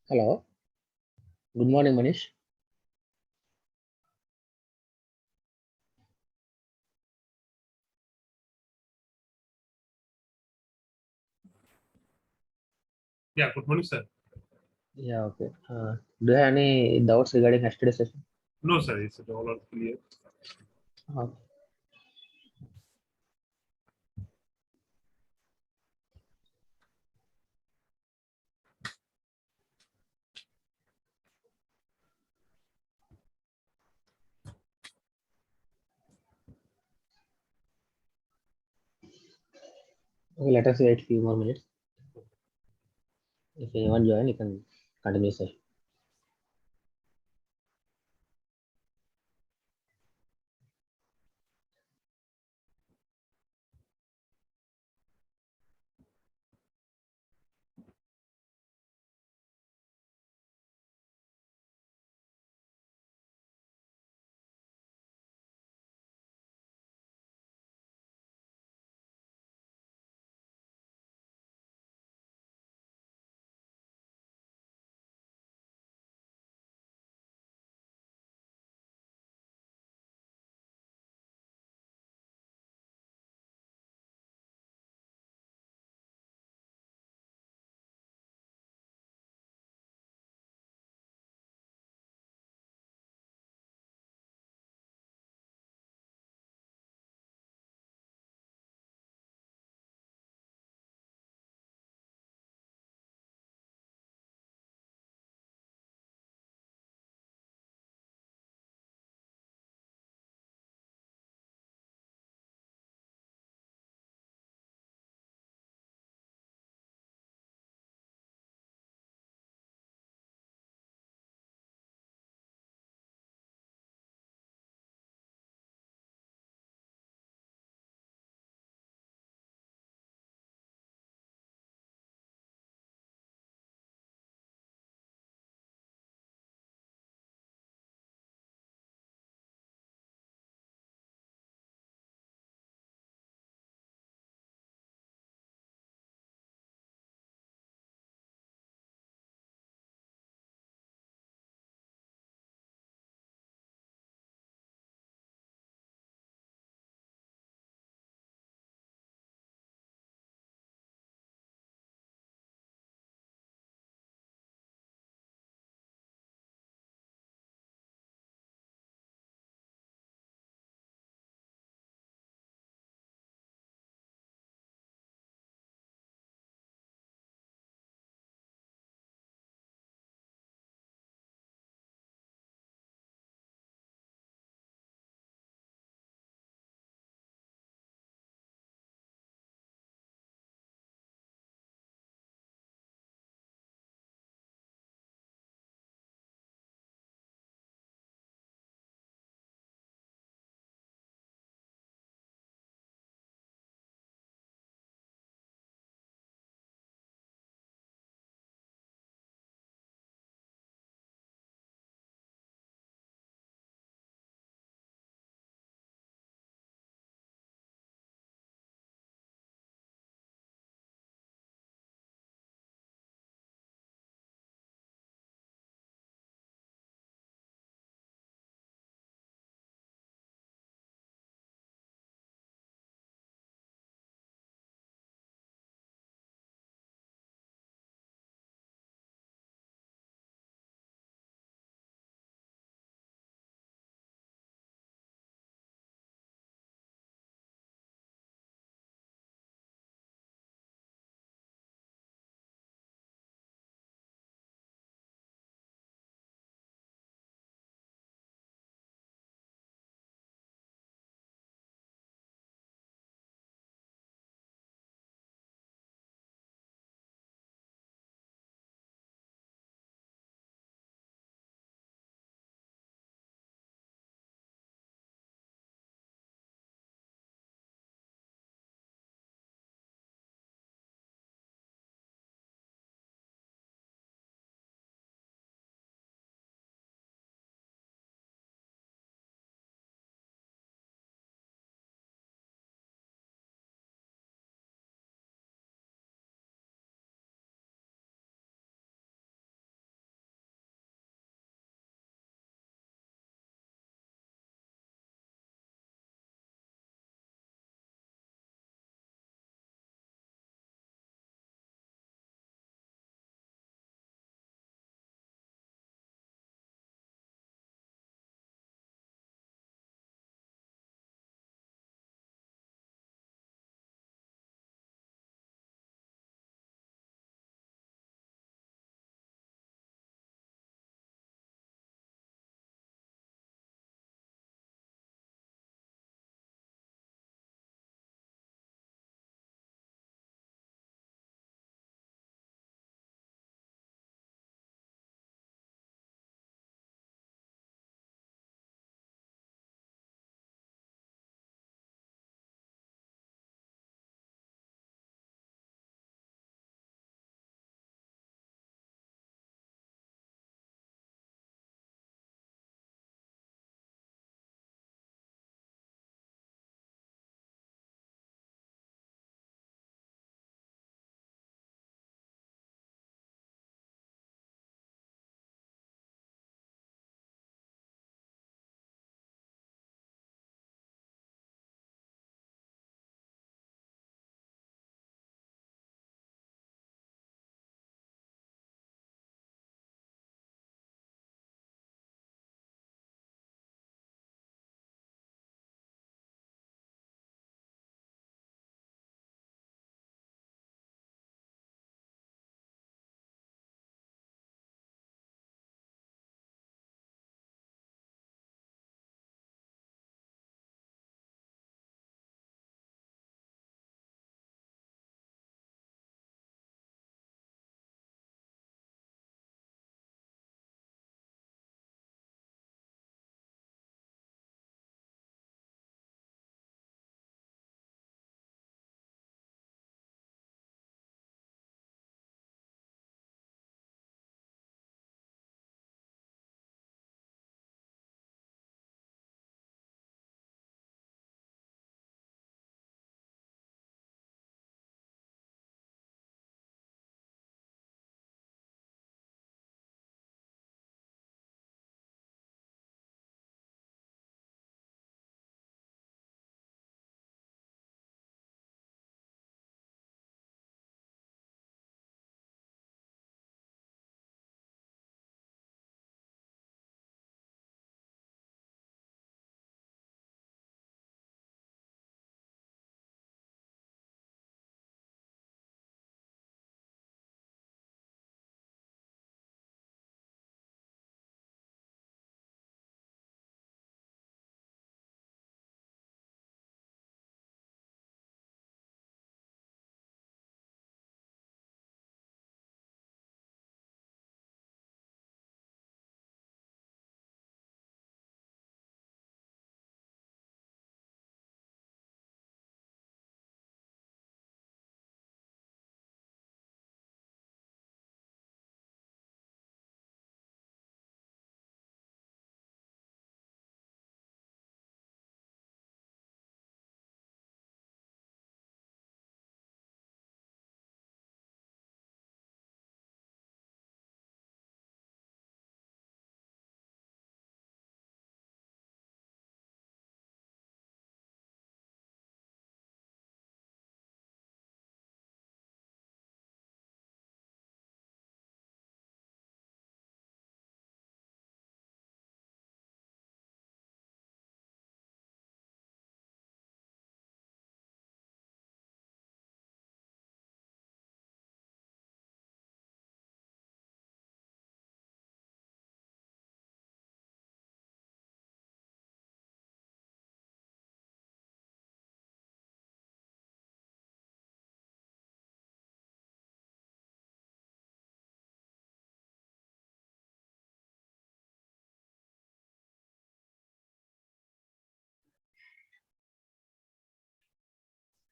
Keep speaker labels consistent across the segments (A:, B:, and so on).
A: Hello. Good morning, Manish.
B: Yeah, good morning, sir.
A: Yeah, okay. Do you have any doubts regarding yesterday's session?
B: No, sir, it's all are clear.
A: Uh, okay, let us wait few more minutes. If anyone join, you can continue session.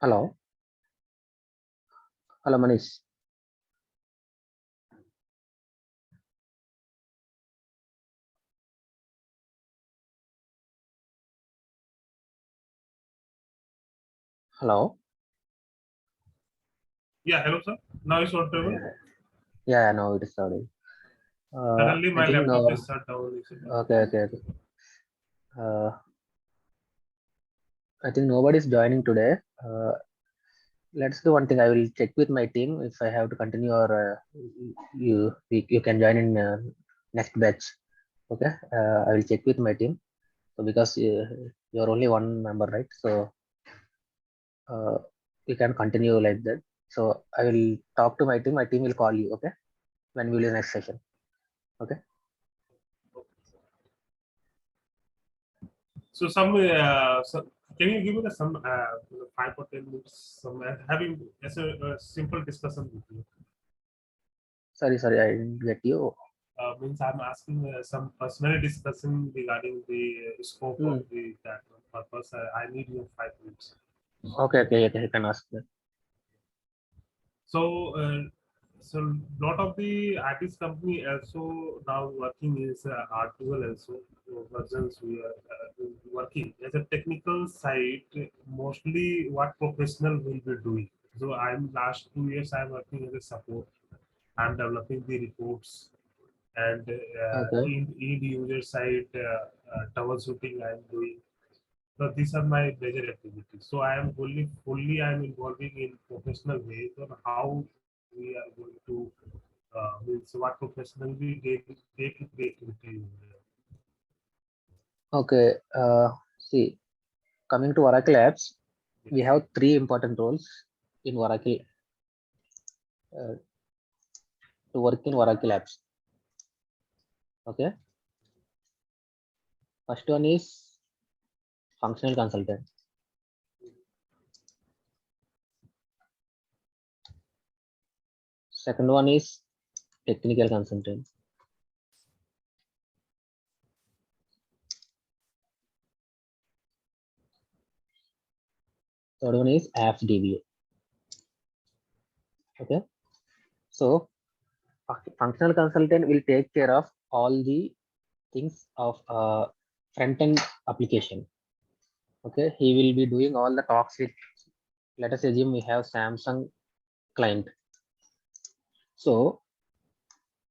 A: Hello. Hello, Manish. Hello.
B: Yeah, hello, sir. Now it's not
A: Yeah,
B: trouble.
A: yeah, no, it is sorry.
B: Suddenly
A: I
B: my
A: think
B: laptop
A: no.
B: is shut down.
A: Okay, okay, okay. Uh, I think nobody's joining today. Let's do one thing. I will check with my team if I have to continue, or you can join in next batch. Okay. I will check with my team. So because you're only one member, right? So uh, we can continue like that. So I will talk to my team. My team will call you. Okay. When we will next session. Okay.
B: So can you give me some 5 or 10 minutes? Having as a simple discussion with you.
A: Sorry, I didn't get you.
B: Means I'm asking some personal discussion regarding the scope of
A: Hmm.
B: that purpose. I need your 5 minutes.
A: Okay. You can ask that.
B: So, so lot of the artist company also now working is R12 also versions we are working as a technical side. Mostly what professional will be doing. So I'm last 2 years I'm working as a support. I'm developing the reports and
A: Okay.
B: in the user side troubleshooting I'm doing. So these are my major activities. So I am fully I am involving in professional ways on how we are going to means what professional we day to day activity.
A: Okay. See, coming to Oracle apps, we
B: Yes.
A: have three important roles in Oracle uh, to work in Oracle apps. Okay. First one is functional consultant. Second one is technical consultant. Third one is apps DBA. Okay. So functional consultant will take care of all the things of front end application. Okay. He will be doing all the talks with, let us assume we have Samsung client. So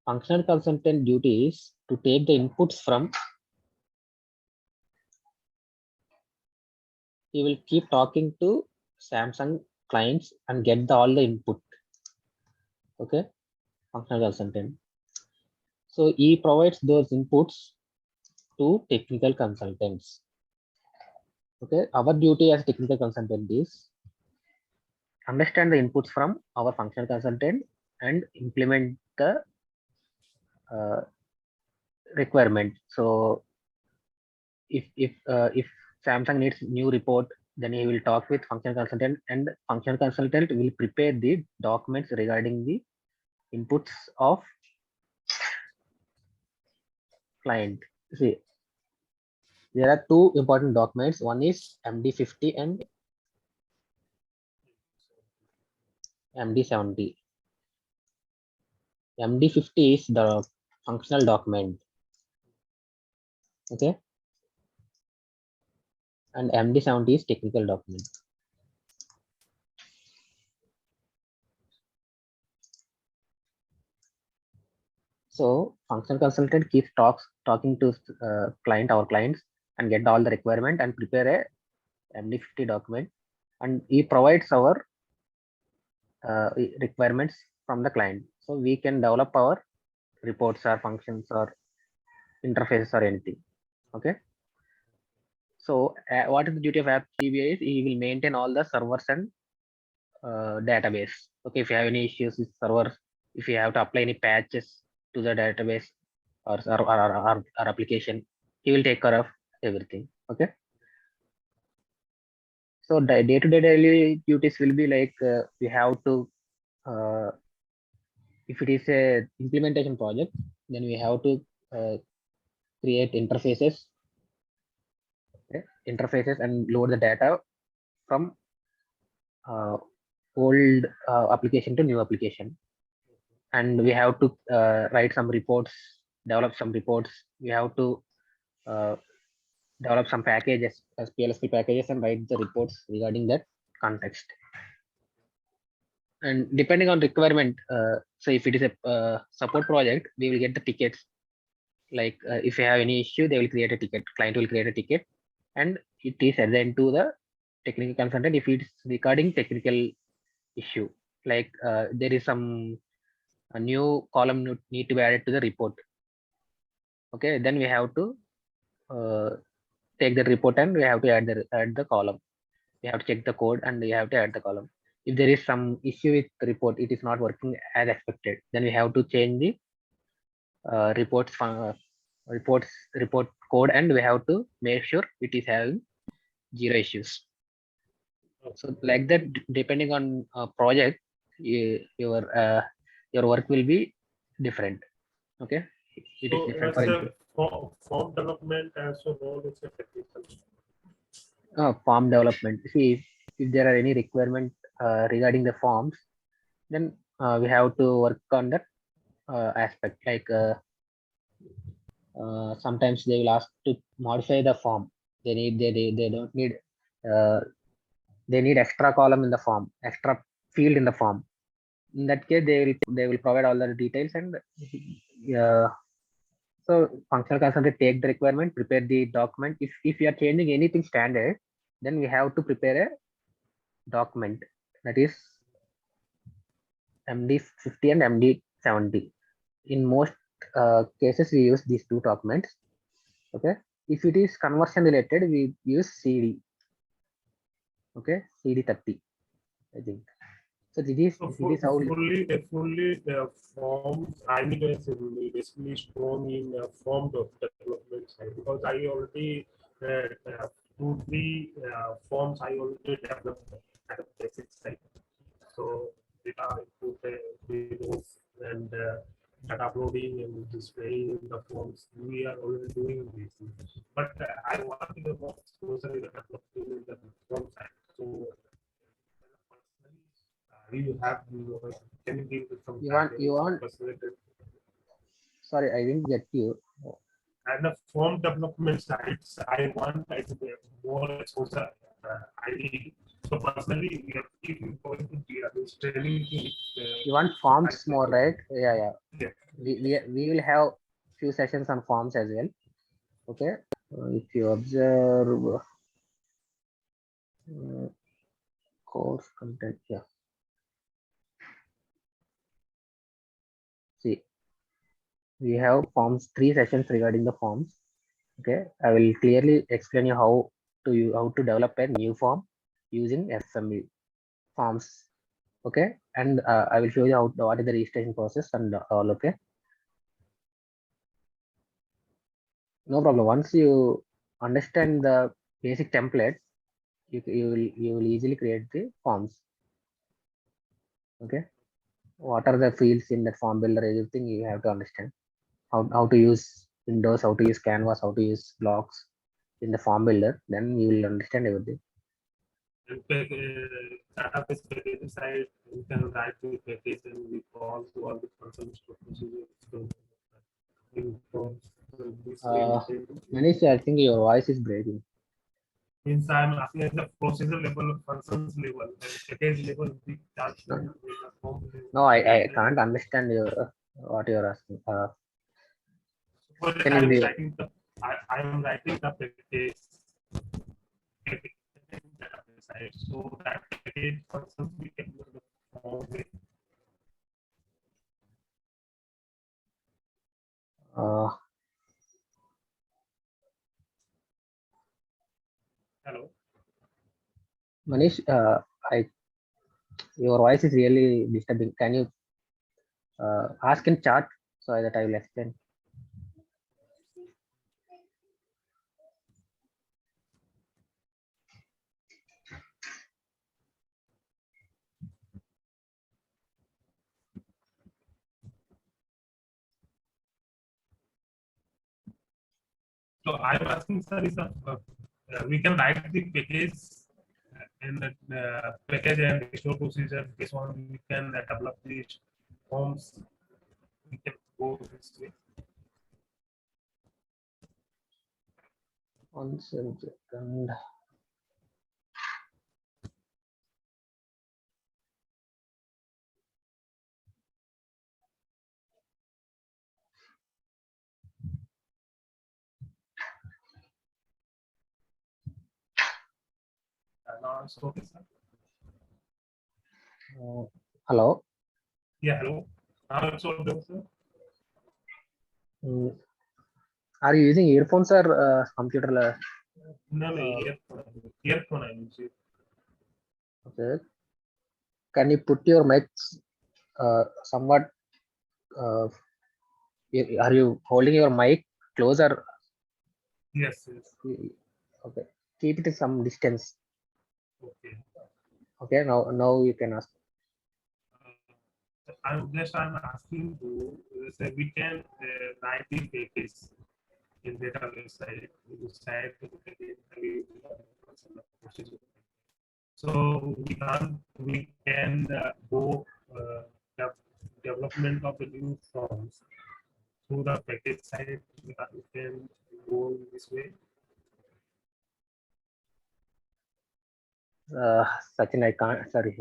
A: functional consultant duty is to take the inputs from, he will keep talking to Samsung clients and get all the input. Okay, functional consultant. So he provides those inputs to technical consultants. Okay, our duty as technical consultant is understand the inputs from our functional consultant and implement the uh, requirement. So if Samsung needs new report, then he will talk with functional consultant, and functional consultant will prepare the documents regarding the inputs of client. See, there are two important documents. One is MD50 and MD70. MD50 is the functional document. Okay, and MD70 is technical document. So functional consultant keeps talking to our clients, and get all the requirement and prepare a MD50 document, and he provides our requirements from the client. So we can develop our reports or functions or interfaces or anything. Okay. So what is the duty of app DBA is he will maintain all the servers and database. Okay. If you have any issues with servers, if you have to apply any patches to the database or application, he will take care of everything. Okay. So day-to-day daily duties will be like we have to uh, if it is a implementation project, then we have to uh, create interfaces, okay, interfaces and load the data from old application to new application, and we have to write some reports, develop some reports. We have to uh, develop some packages as PLSP packages and write the reports regarding that context. And depending on requirement, so if it is a support project, we will get the tickets. Like if you have any issue, they will create a ticket. Client will create a ticket, and it is assigned to the technical consultant if it's regarding technical issue. Like there is some a new column need to be added to the report. Okay, then we have to uh, take the report and we have to add the column. We have to check the code and we have to add the column. If there is some issue with the report, it is not working as expected, then we have to change the report code, and we have to make sure it is having zero issues. So like that, depending on project, your work will be different. Okay, it is
B: So
A: different for
B: it's
A: input.
B: a form development also known as a technical.
A: Form development. See, if there are any requirement regarding the forms, then we have to work on that aspect. Like sometimes they will ask to modify the form. They don't need uh, they need extra column in the form, extra field in the form. In that case, they will provide all the details, and uh, so functional consultant take the requirement, prepare the document. If you are changing anything standard, then we have to prepare a document, that is MD50 and MD70. In most cases, we use these two documents. Okay. If it is conversion related, we use CD. Okay, CD30, I think. So
B: So
A: this is how.
B: fully the forms I need is basically strong in form of development side, because I already two three forms I already developed at a basic side. So data input videos and data uploading and displaying the forms, we are already doing these things. But I want to get more exposure in the developing in the form side. So you have, can you give some
A: You
B: guidance or
A: want
B: facilitate?
A: Sorry, I didn't get you.
B: And the form development sites, I want like more exposure. I need. So personally, if you going to be this training,
A: You want
B: so I
A: forms
B: think
A: more, right? Yeah, yeah.
B: yeah.
A: We will have few sessions on forms as well. Okay. If you observe course content, yeah. See, we have forms, 3 sessions regarding the forms. Okay, I will clearly explain you how to develop a new form using FMU forms. Okay, and I will show you what is the registration process and all. Okay, no problem. Once you understand the basic template, you will easily create the forms. Okay, what are the fields in that form builder? Everything you have to understand. How to use Windows, how to use Canvas, how to use blocks in the form builder. Then you will understand everything.
B: And database package side, you can write the package and we call to all the functions to procedures. So this way we
A: Uh,
B: can do.
A: Manish, I think your voice is breaking.
B: Means I'm asking at the procedure level, functions level, and package level, the charge
A: No,
B: level, the form
A: no,
B: level.
A: I can't understand what you're asking.
B: For
A: Can you
B: I'm
A: be,
B: writing the, I am writing the package, database side. So that package functions we can do the form with.
A: uh,
B: Hello.
A: Manish? I Your voice is really disturbing. Can you ask in chat so that I will explain?
B: So I'm asking, sir, is we can write the package in the package and store procedure. Based on we can develop the forms. We can go this way.
A: 1 second.
B: Now it's okay, sir.
A: Hello.
B: Yeah, hello. Now it's okay, sir.
A: Mm, are you using earphones or computer?
B: No, no, earphone I use it.
A: Okay. Can you put your mics somewhat? Uh, are you holding your mic closer?
B: Yes, yes.
A: Okay. Keep it some distance.
B: Okay.
A: Okay. Now you can ask.
B: I'm asking to say we can write the package in database side. So we can go development of the new forms through the package side. We can go this way.
A: Sachin, I can't. Sorry,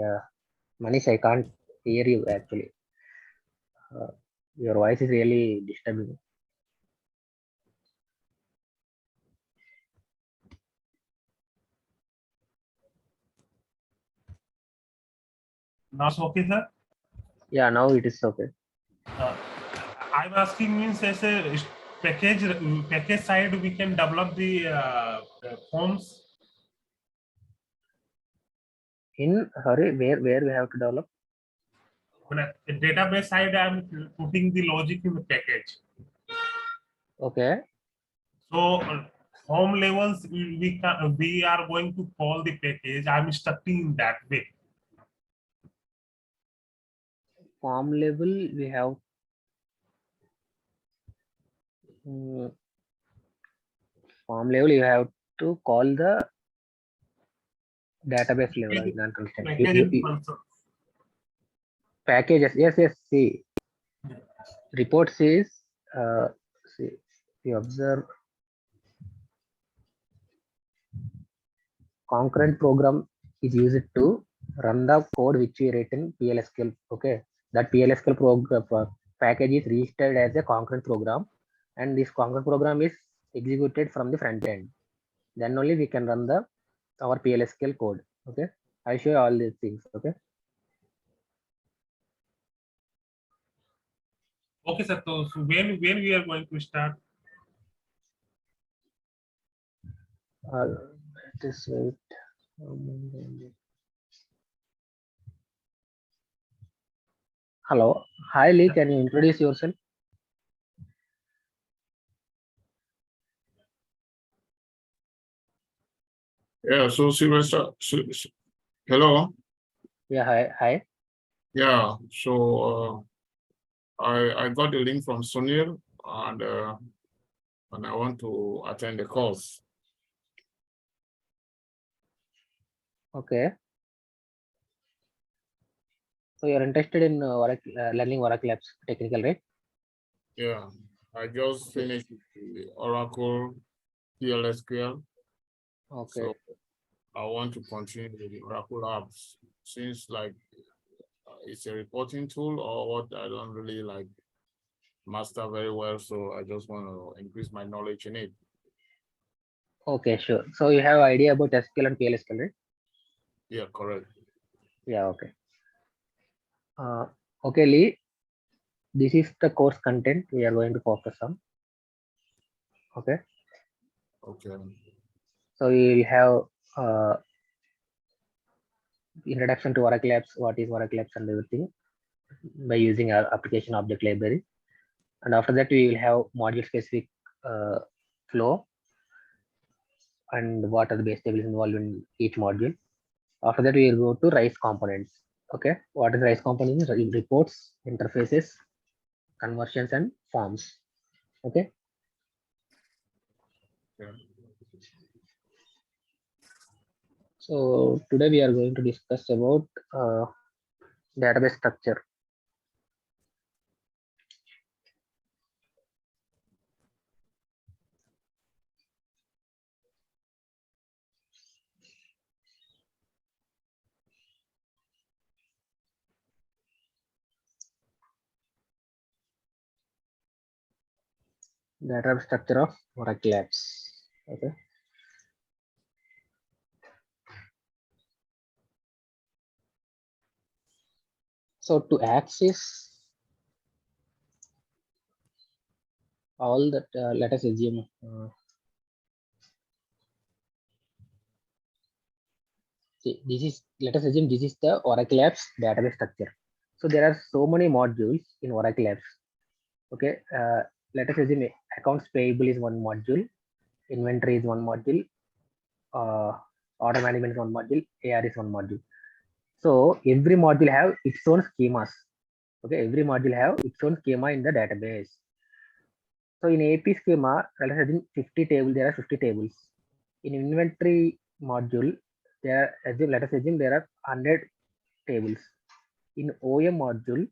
A: Manish, I can't hear you actually. Your voice is really disturbing.
B: Now it's okay, sir.
A: Yeah, now it is okay.
B: Uh, I'm asking means as a package side we can develop the forms.
A: Hurry, where we have to develop?
B: On a database side, I'm putting the logic in the package.
A: Okay.
B: So home levels we are going to call the package. I'm instructing in that way.
A: Form level we have. Form level you have to call the database level. I can't understand. Packages. Yes. See, report says. See, you observe concurrent program is used to run the code which we written PLSQL. Okay, that PLSQL package is registered as a concurrent program, and this concurrent program is executed from the front end. Then only we can run our PLSQL code. Okay, I'll show you all these things. Okay.
B: Okay, sir. So when we are going to start?
A: Just wait. Hello. Hi Lee, can you introduce yourself?
C: Yeah, so Sylvester, hello.
A: Yeah, hi.
C: Yeah, so I got the link from Sunil and I want to attend the course.
A: Okay. So you're interested in learning Oracle Labs technical, right?
C: Yeah, I just finished the Oracle PLSQL.
A: Okay.
C: So I want to continue with the Oracle apps since like it's a reporting tool or what I don't really like master very well. So I just want to increase my knowledge in it.
A: Okay, sure. So you have idea about SQL and PLSQL, right?
C: Yeah, correct.
A: Yeah, okay. Okay, Lee. This is the course content we are going to focus on. Okay.
C: Okay.
A: So we will have introduction to Oracle Labs, what is Oracle Labs and everything by using our application object library. And after that, we will have module specific flow and what are the base tables involved in each module. After that, we will go to RISE components. Okay, what is RISE components? Reports, interfaces, conversions, and forms. Okay.
C: Yeah.
A: So today we are going to discuss about database structure. Database structure of Oracle apps. Okay. So to access all that, let us assume this is, let us assume this is the Oracle apps database structure. So there are so many modules in Oracle apps. Okay. Let us assume accounts payable is one module, inventory is one module, order management is one module, AR is one module. So every module have its own schemas. Okay, every module have its own schema in the database. So in AP schema, let us assume 50 tables. There are 50 tables. In inventory module, let us assume there are 100 tables. In OM module,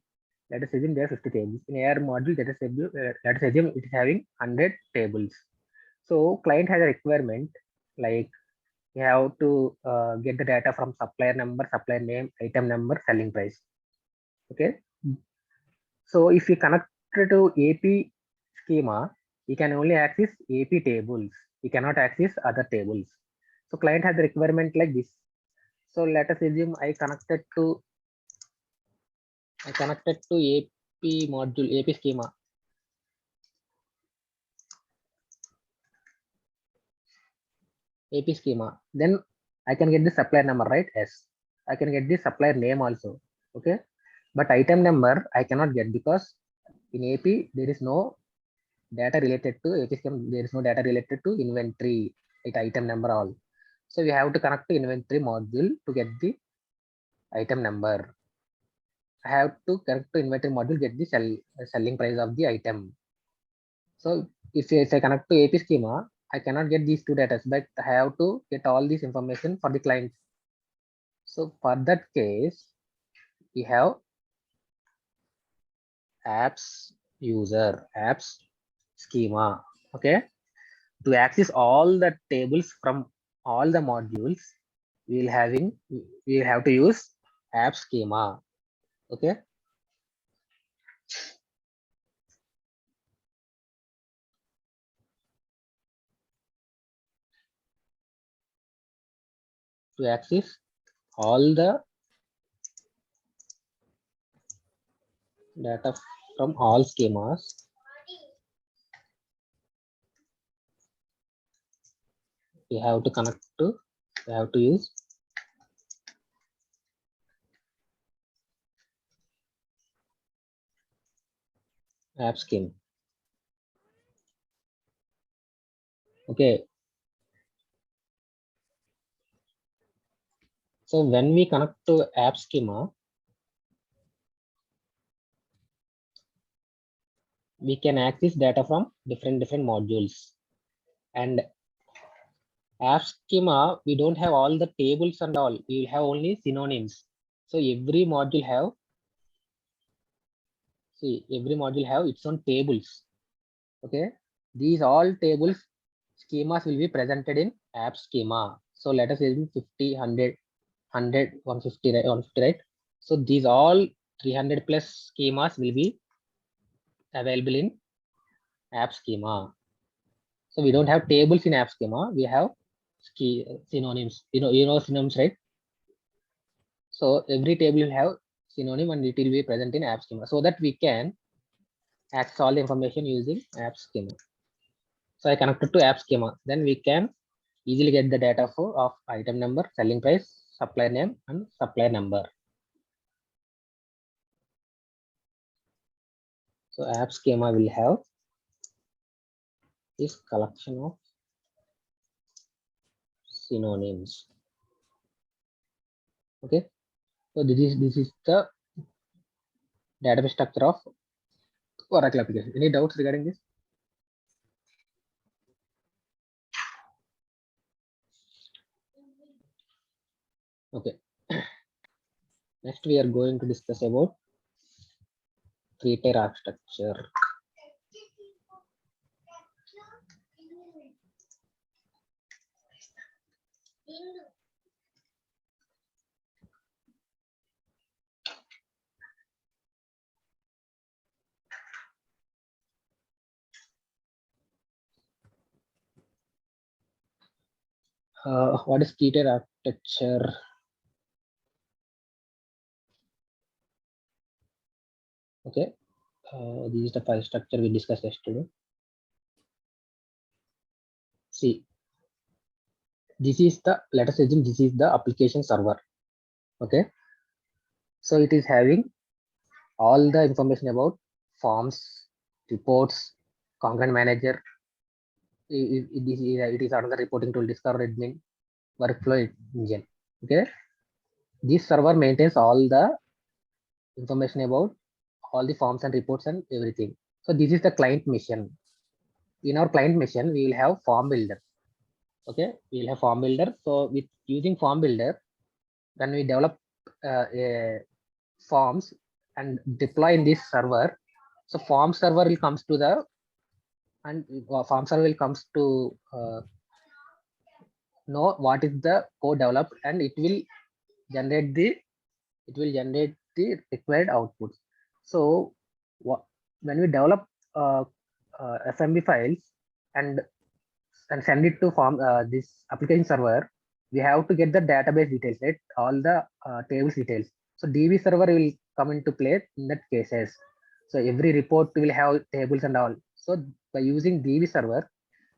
A: let us assume there are 50 tables. In AR module, let us assume it is having 100 tables. So client has a requirement like you have to get the data from supplier number, supplier name, item number, selling price. Okay. So if you connect to AP schema, you can only access AP tables. You cannot access other tables. So client has a requirement like this. So let us assume I connected to AP module, AP schema. AP schema. Then I can get the supplier number, right? Yes. I can get the supplier name also. Okay. But item number I cannot get because in AP there is no data related to AP schema. There is no data related to inventory, like item number all. So we have to connect to inventory module to get the item number. I have to connect to inventory module get the selling price of the item. So if I connect to AP schema, I cannot get these two data, but I have to get all this information for the client. So for that case, we have apps user, apps schema. Okay. To access all the tables from all the modules, we'll have to use app schema. Okay. To access all the data from all schemas, we have to use app schema. Okay. So when we connect to app schema, we can access data from different modules. And app schema, we don't have all the tables and all. We will have only synonyms. So every module have its own tables. Okay. These all tables schemas will be presented in app schema. So let us assume 50, 100, 150, right? 150, right? So these all 300 plus schemas will be available in app schema. So we don't have tables in app schema. We have synonyms. You know synonyms, right? So every table will have synonym and it will be present in app schema so that we can access all the information using app schema. So I connected to app schema. Then we can easily get the data of item number, selling price, supplier name, and supplier number. So app schema will have this collection of synonyms. Okay. So this is the database structure of Oracle application. Any doubts regarding this? Okay. Next, we are going to discuss about three-tier architecture. What is three-tier architecture? Okay. This is the file structure we discussed yesterday. See, this is the, let us assume this is the application server. Okay. So it is having all the information about forms, reports, content manager. It is another reporting tool, Discover admin, workflow engine. Okay. This server maintains all the information about all the forms and reports and everything. So this is the client mission. In our client mission, we will have form builder. Okay, we will have form builder. So with using form builder, when we develop forms and deploy in this server, so form server will comes to the and form server will comes to know what is the code developed, and generate the it will generate the required outputs. So when we develop FMB files and send it to form this application server, we have to get the database details, right? All the tables details. So DB server will come into play in that cases. So every report will have tables and all. So by using DB server,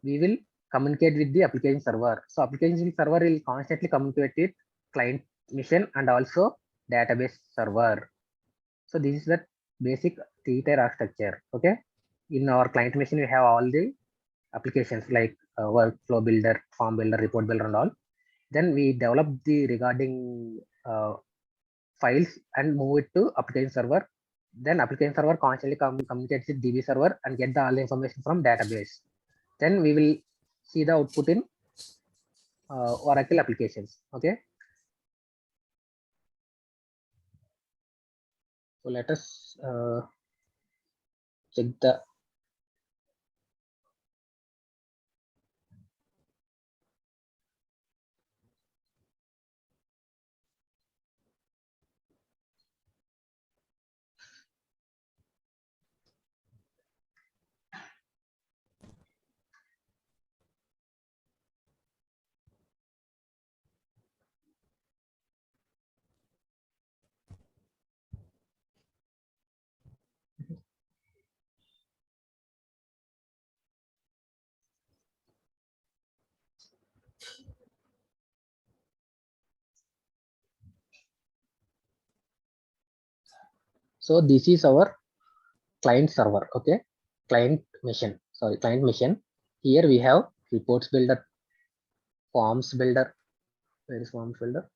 A: we will communicate with the application server. So application server will constantly communicate with client mission and also database server. So this is the basic three-tier architecture. Okay. In our client machine, we have all the applications like workflow builder, form builder, report builder, and all. Then we develop the regarding files and move it to application server. Then application server constantly communicates with DB server and get all the information from database. Then we will see the output in Oracle applications. Okay. So let us check the so this is our client server. Okay. Client mission. Sorry, client mission. Here we have reports builder, forms builder. Where is forms builder?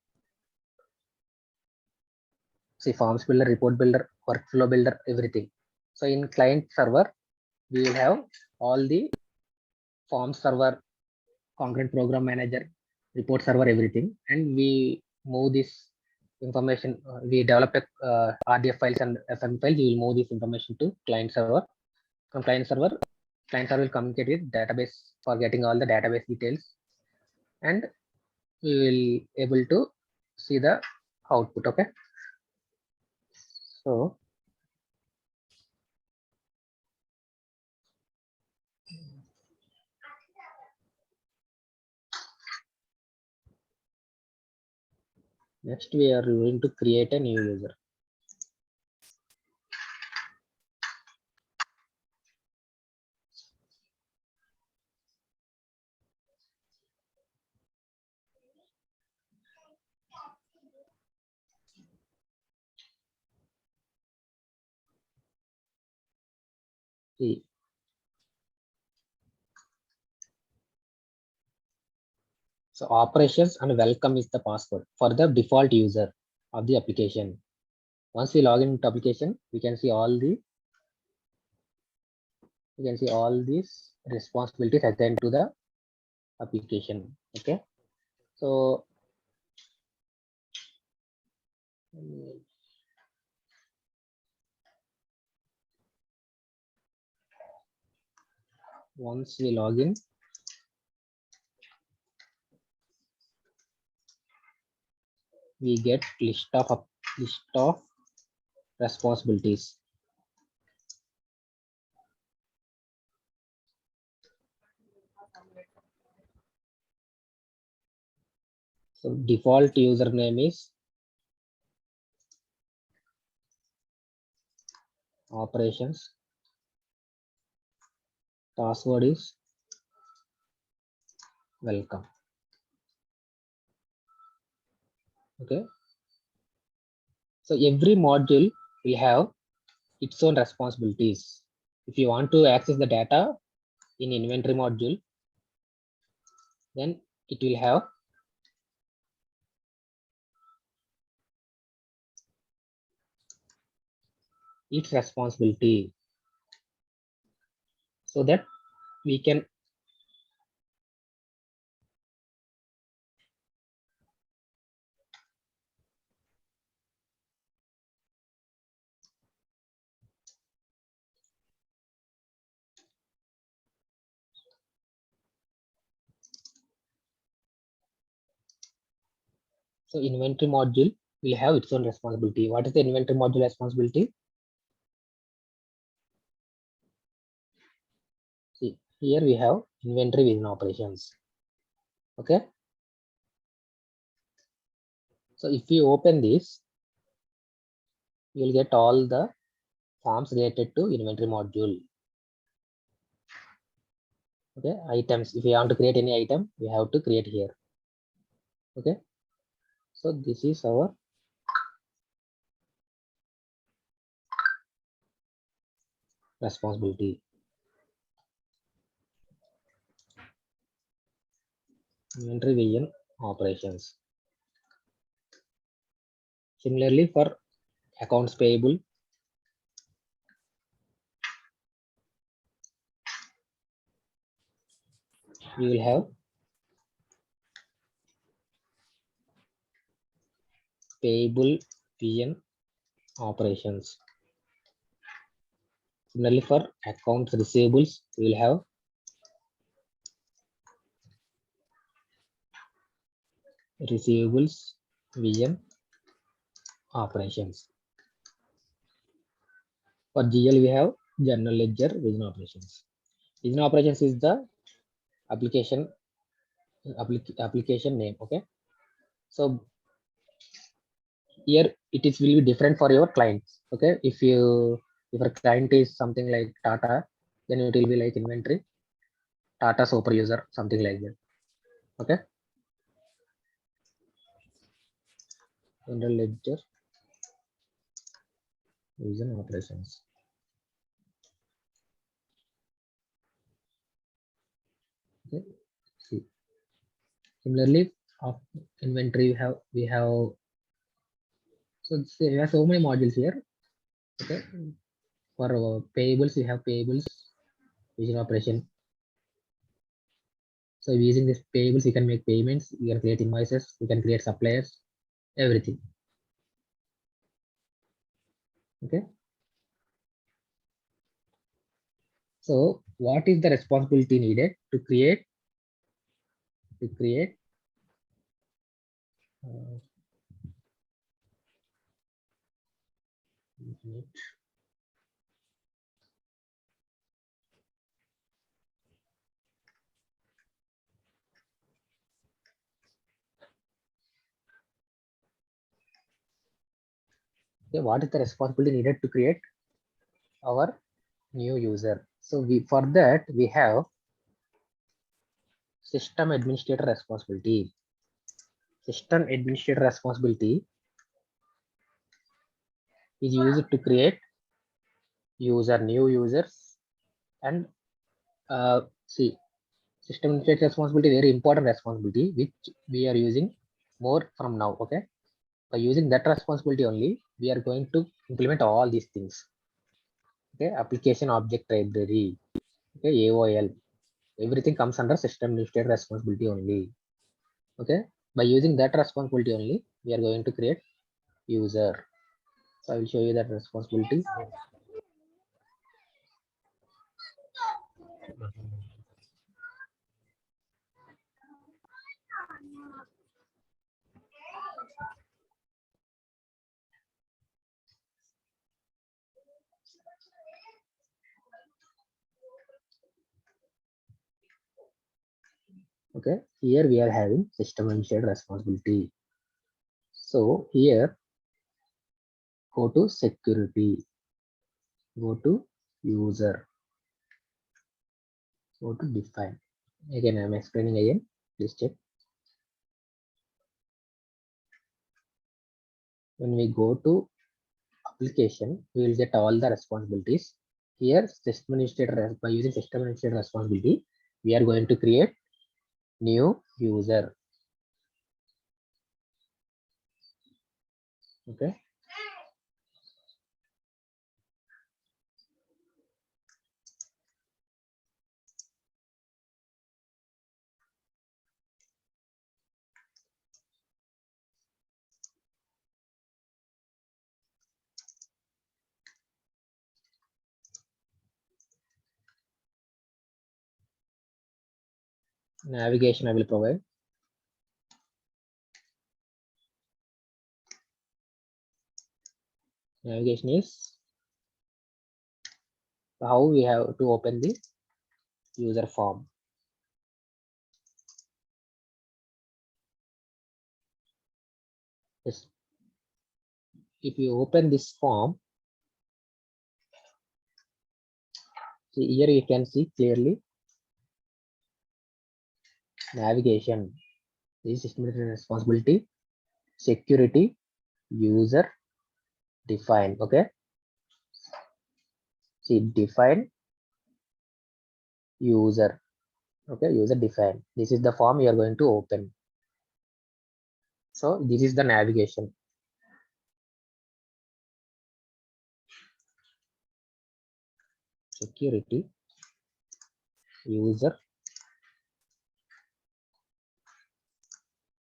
A: See, forms builder, report builder, workflow builder, everything. So in client server, we will have all the forms server, concurrent program manager, report server, everything. And we move this information. We develop a RDF files and FM files. We will move this information to client server. From client server will communicate with database for getting all the database details. And we will able to see the output. Okay. So next we are going to create a new user. See, so operations and welcome is the password for the default user of the application. Once we log into application, we can see all these responsibilities assigned to the application. Okay. So Once we log in, we get list of responsibilities. So default username is operations. Password is welcome. Okay. So every module will have its own responsibilities. If you want to access the data in inventory module, then it will have its responsibility, so that we can so inventory module will have its own responsibility. What is the inventory module responsibility? See, here we have inventory within operations. Okay. So if you open this, you will get all the forms related to inventory module. Okay, items. If you want to create any item, we have to create here. Okay. So this is our responsibility. Inventory within operations. Similarly, for accounts payable, we will have payable within operations. Similarly, for accounts receivables, we will have receivables within operations. For GL, we have general ledger within operations. Within operations is the application name. Okay. So here it is will be different for your clients. Okay. If your client is something like Tata, then it will be like inventory, Tata super user, something like that. Okay. General ledger within operations. Okay. See. Similarly, of inventory we have so we have so many modules here. Okay. For payables, we have payables within operation. So using this payables, we can make payments, we can create invoices, we can create suppliers, everything. Okay. So what is the responsibility needed to create uh, okay, what is the responsibility needed to create our new user? So for that we have system administrator responsibility. System administrator responsibility is used to create new users, and see, system administrator responsibility, very important responsibility, which we are using more from now. Okay. By using that responsibility only, we are going to implement all these things. Okay. Application object library. Okay. AOL. Everything comes under system administrator responsibility only. Okay. By using that responsibility only, we are going to create user. So I will show you that responsibility. Okay, here we are having system and shared responsibility. So here go to security, go to user, go to define. Again, I'm explaining again. Please check. When we go to application, we will get all the responsibilities. Here, system administrator, by using system administrator responsibility, we are going to create new user. Okay. Navigation I will provide. Navigation is how we have to open the user form. Yes. If you open this form, see here you can see clearly navigation. This is system responsibility, security, user, define. Okay. See define, user. Okay, user define. This is the form you are going to open. So this is the navigation. Security, user,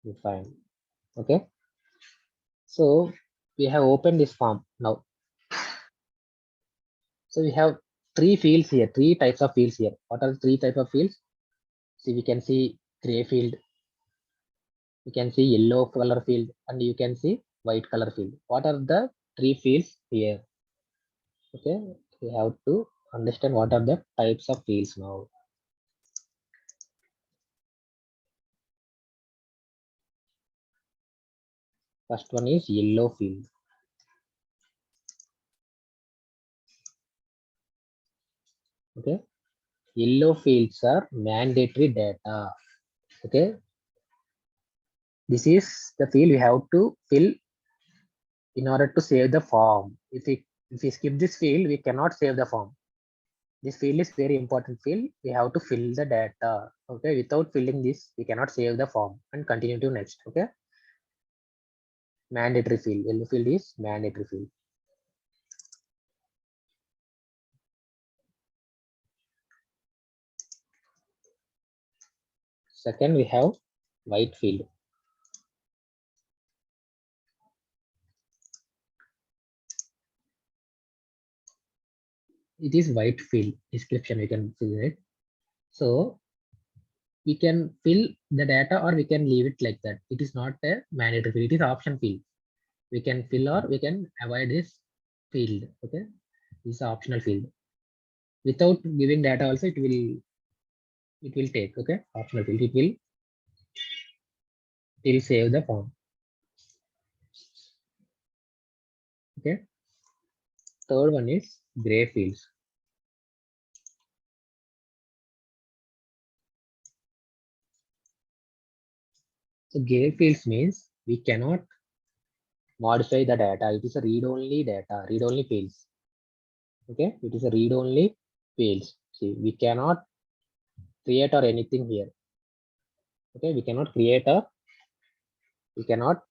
A: define. Okay. So we have opened this form now. So we have three fields here, three types of fields here. What are the three types of fields? See, we can see gray field, you can see yellow color field, and you can see white color field. What are the three fields here? Okay, we have to understand what are the types of fields now. First one is yellow field. Okay, yellow fields are mandatory data. Okay, this is the field we have to fill in order to save the form. If we skip this field, we cannot save the form. This field is very important field. We have to fill the data. Okay, without filling this, we cannot save the form and continue to next. Okay, mandatory field. Yellow field is mandatory field. Second, we have white field. It is white field description. We can see it. So we can fill the data or we can leave it like that. It is not a mandatory field. It is option field. We can fill or we can avoid this field. Okay, this is optional field. Without giving data also, it will take. Okay, optional field. It will save the form. Okay. Third one is gray fields. So gray fields means we cannot modify the data. It is a read-only data, read-only fields. Okay, it is a read-only fields. See, we cannot create or anything here. Okay, we cannot create or we cannot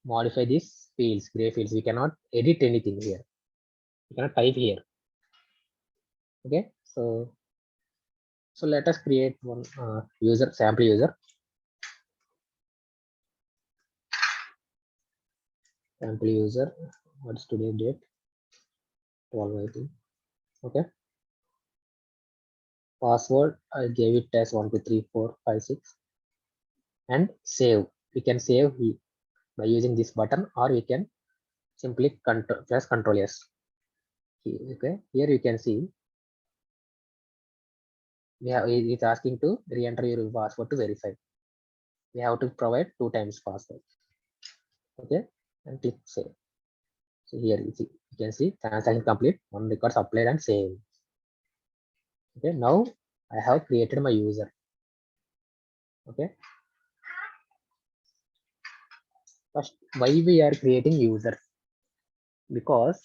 A: modify these fields, gray fields. We cannot edit anything here. We cannot type here. Okay, so let us create one user, sample user. sample user. What's today's date? 12, I think. Okay. Password, I gave it as 1 2 3 4 5 6, and save. We can save by using this button, or we can simply press Control S. Okay, here you can see it's asking to re-enter your password to verify. We have to provide 2 times password. Okay, and click save. So here you can see transaction complete, 1 records applied and saved. Okay, now I have created my user. Okay, first, why we are creating user? Because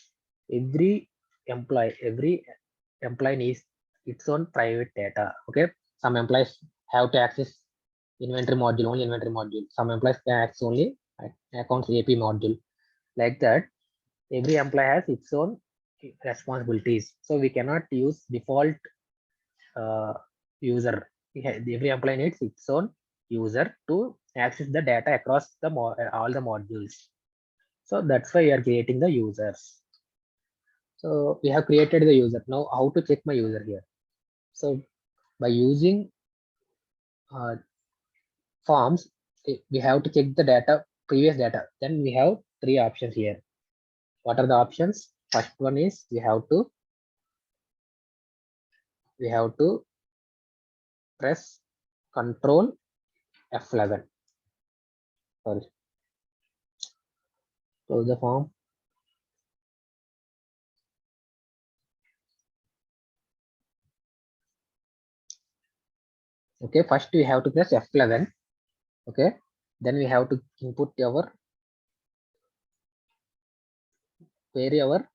A: every employee needs its own private data. Okay, some employees have to access inventory module, only inventory module. Some employees can access only accounts AP module. Like that, every employee has its own responsibilities. So we cannot use default user. Every employee needs its own user to access the data across the all the modules. So that's why we are creating the users. So we have created the user. Now how to check my user here? So by using forms, we have to check the data, previous data. Then we have 3 options here. What are the options? First one is we have to press Control F11. Sorry. Close the form. Okay, first we have to press F11. Okay, then we have to input our query our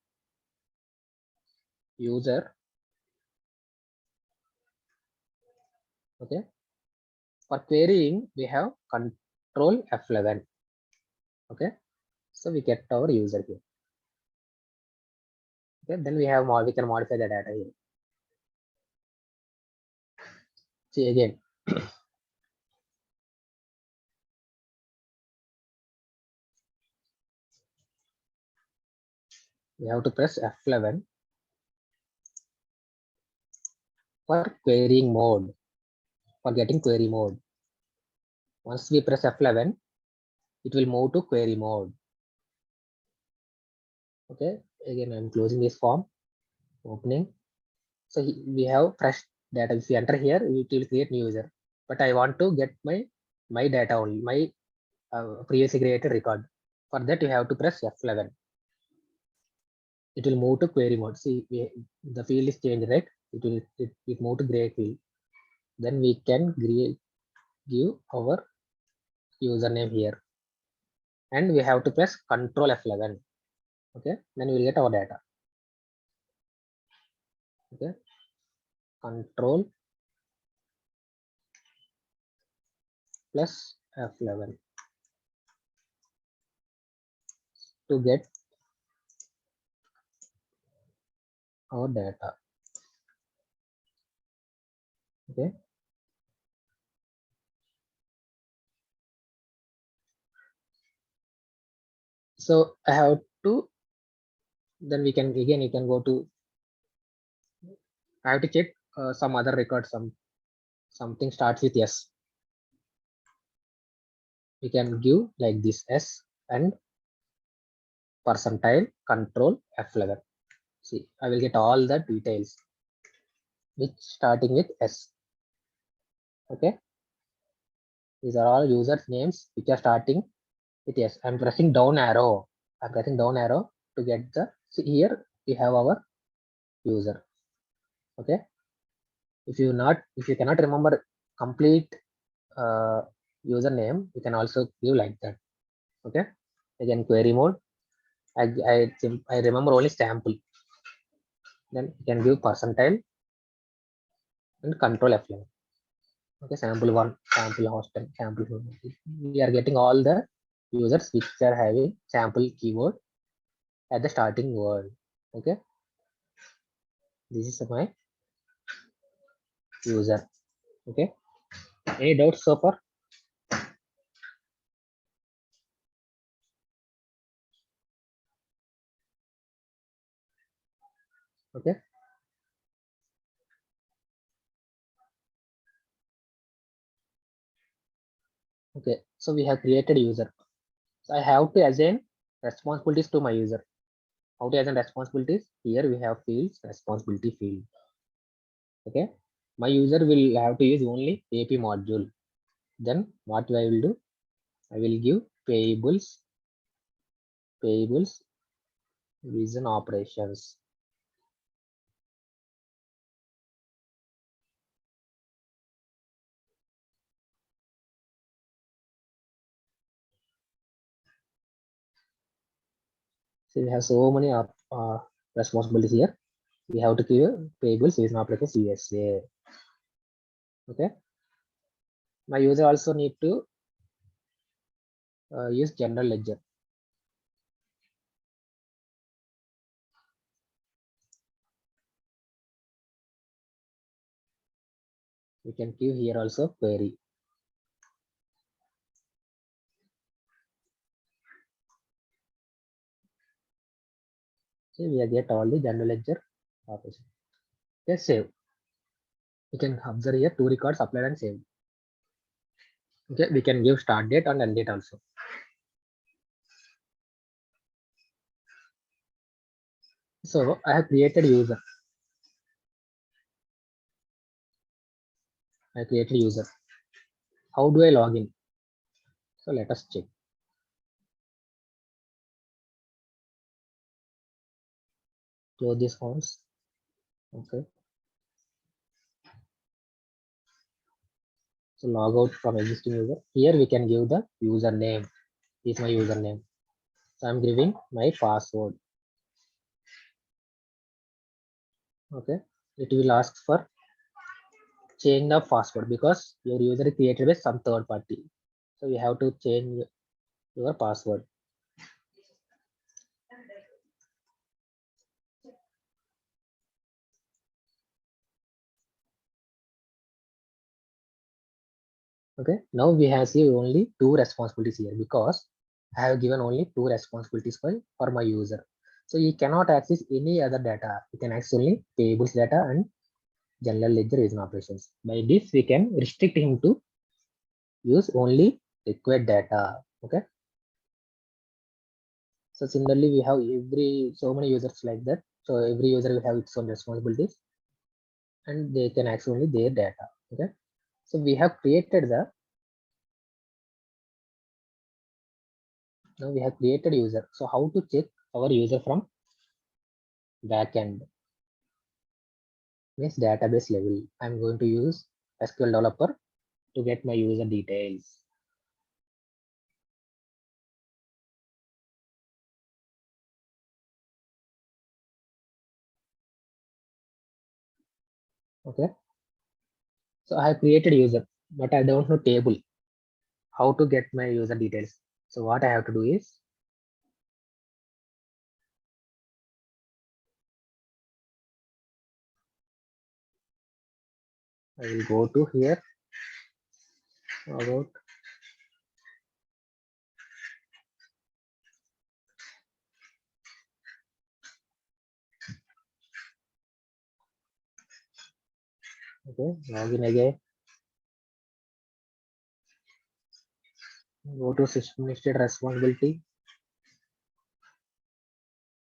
A: user. Okay, for querying we have Control F11. Okay, so we get our user here. Okay, then we can modify the data here. See again. We have to press F11 for querying mode, for getting query mode. Once we press F11, it will move to query mode. Okay, again I'm closing this form, opening. So we have fresh data. If you enter here, it will create new user. But I want to get my data only, my previously created record. For that, you have to press F11. It will move to query mode. See, the field is changed, right? It move to gray field. Then we can give our username here, and we have to press Control F11. Okay, then we will get our data. Okay, Control plus F11 to get our data. Okay, so I have to, then we can again, you can go to, I have to check some other record, something starts with S. We can give like this S and percentile Control F11. See, I will get all the details which starting with S. Okay, these are all users names which are starting with S. I'm pressing down arrow. I'm pressing down arrow to get the, see here we have our user. Okay, if you cannot remember complete username, you can also give like that. Okay, again query mode. I remember only sample. Then you can give percentile and Control F11. Okay, sample 1, sample hostel, sample 2. We are getting all the users which are having sample keyword at the starting word. Okay, this is my user. Okay, any doubts so far? Okay. Okay, so we have created user. So I have to assign responsibilities to my user. How to assign responsibilities? Here we have fields, responsibility field. Okay, my user will have to use only AP module. Then what I will do? I will give payables, reason operations. So we have so many responsibilities here. We have to give payables, reason operations, USA. Okay, my user also need to use general ledger. We can give here also query. So we get all the general ledger operation. Okay, save. You can observe here two records applied and saved. Okay, we can give start date and end date also. So I have created user. I created user. How do I log in? So let us check. Close these fonts. Okay. So log out from existing user. Here we can give the username. This is my username. So I'm giving my password. Okay. It will ask for change the password because your user is created by some third party. So you have to change your password. Okay, now we have see only two responsibilities here because I have given only two responsibilities for my user. So he cannot access any other data. He can access only payables data and general ledger reason operations. By this, we can restrict him to use only required data. Okay. So similarly, we have so many users like that. So every user will have its own responsibilities and they can access only their data. Okay. So we have created now we have created user. So how to check our user from backend? Means database level. I'm going to use SQL developer to get my user details. Okay. So I have created user, but I don't know table. How to get my user details? So what I have to do is I will go to here about okay, login again. Go to system listed responsibility,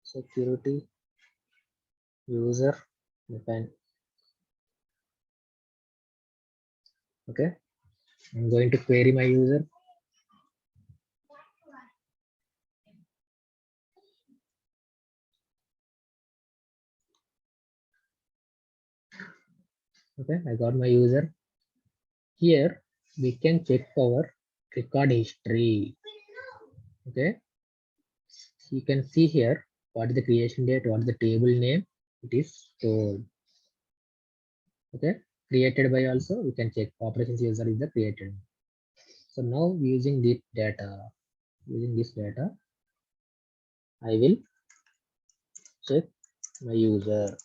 A: security, user, define. Okay. I'm going to query my user. Okay, I got my user. Here we can check our record history. Okay, you can see here what is the creation date, what is the table name, it is stored. Okay, created by also we can check operations user is the created. So now using this data, I will check my user.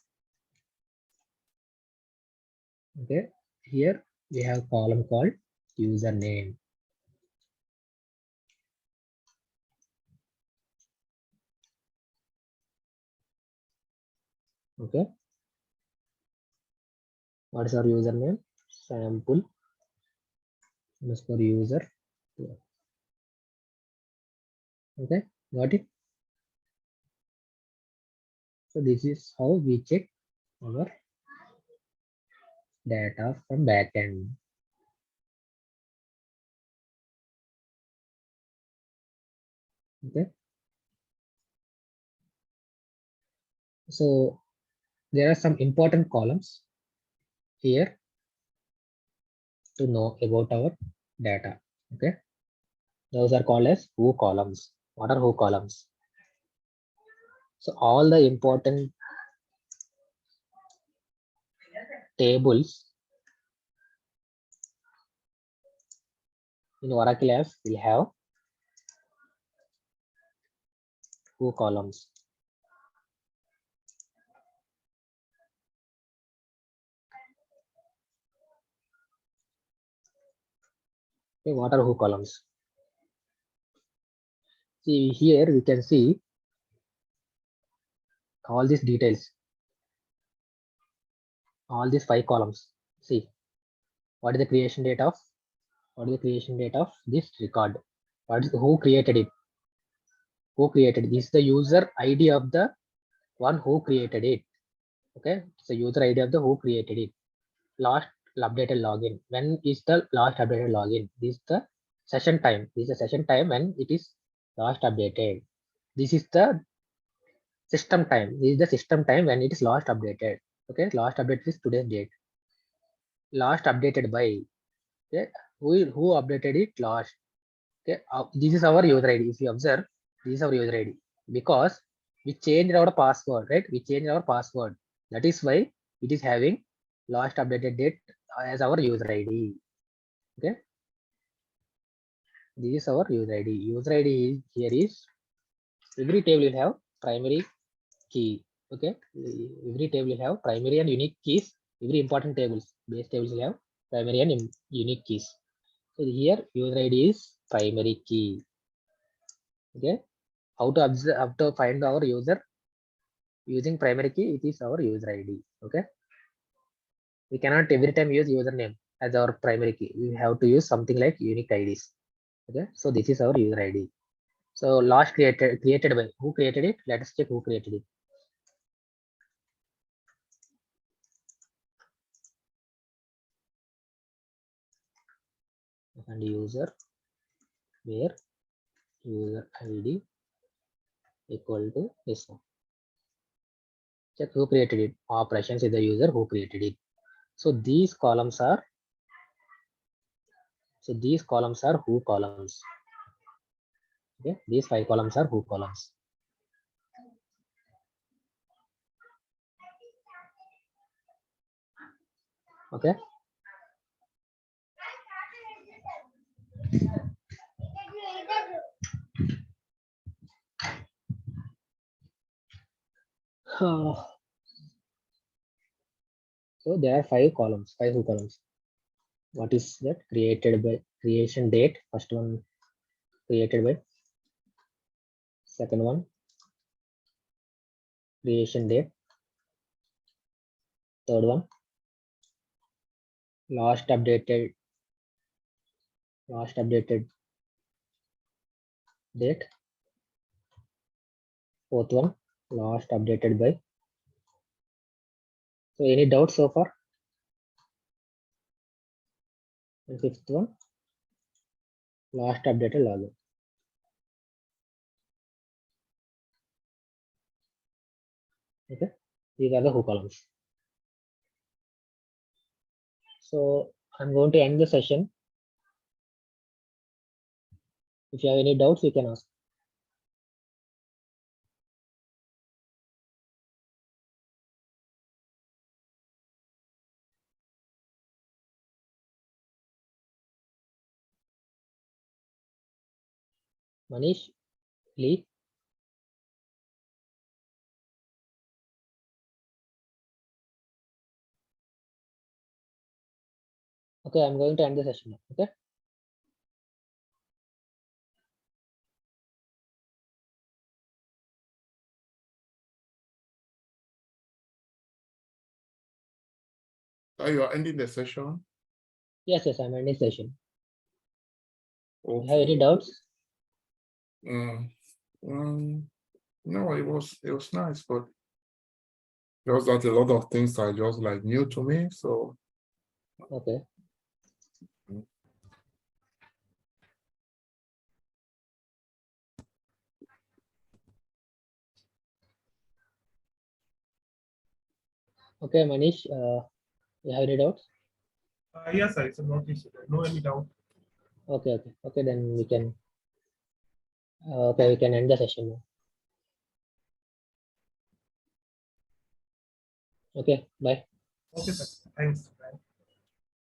A: Okay, here we have column called username. Okay, what is our username? Sample underscore user. Okay, got it. So this is how we check our data from backend. Okay, so there are some important columns here to know about our data. Okay, those are called as who columns. What are who columns? So all the important tables in Oracle apps will have who columns. Okay, what are who columns? See here we can see all these details, all these 5 columns. See what is the creation date of this record? What is who created it? Who created it? This is the user ID of the one who created it. Okay, it's the user ID of the who created it. Last updated login. When is the last updated login? This is the session time. This is the session time when it is last updated. This is the system time. This is the system time when it is last updated. Okay, last update is today's date. Last updated by. Okay, who updated it last? Okay, this is our user ID. If you observe, this is our user ID because we changed our password, right? We changed our password. That is why it is having last updated date as our user ID. Okay, this is our user ID. User ID is, here is every table will have primary key. Okay, every table will have primary and unique keys. Every important tables, base tables will have primary and unique keys. So here user ID is primary key. Okay, how to observe, how to find our user using primary key? It is our user ID. Okay, we cannot every time use username as our primary key. We have to use something like unique IDs. Okay, so this is our user ID. So last created by who created it? Let us check who created it. And user where user ID equal to this one. Check who created it. Operations is the user who created it. So these columns are who columns. Okay, these 5 columns are who columns. Okay. So there are 5 columns, 5 who columns. What is that? Created by, creation date. First one created by. Second one creation date. Third one last updated date. Fourth one last updated by. So any doubts so far? And fifth one last updated login. Okay, these are the who columns. So I'm going to end the session. If you have any doubts, you can ask. Manish, Lee. Okay, I'm going to end the session now. Okay.
C: You are ending the session.
A: Yes, I'm ending session. You have
C: Okay.
A: any doubts?
C: No, it was nice, but just that a lot of things are just like new to me. So
A: Okay. Okay, Manish, you have any doubts?
B: Yes, sir, it's not issue. No any doubt.
A: Okay, then we can, we can end the session now. Okay, bye.
B: Okay, sir. Thanks. Bye.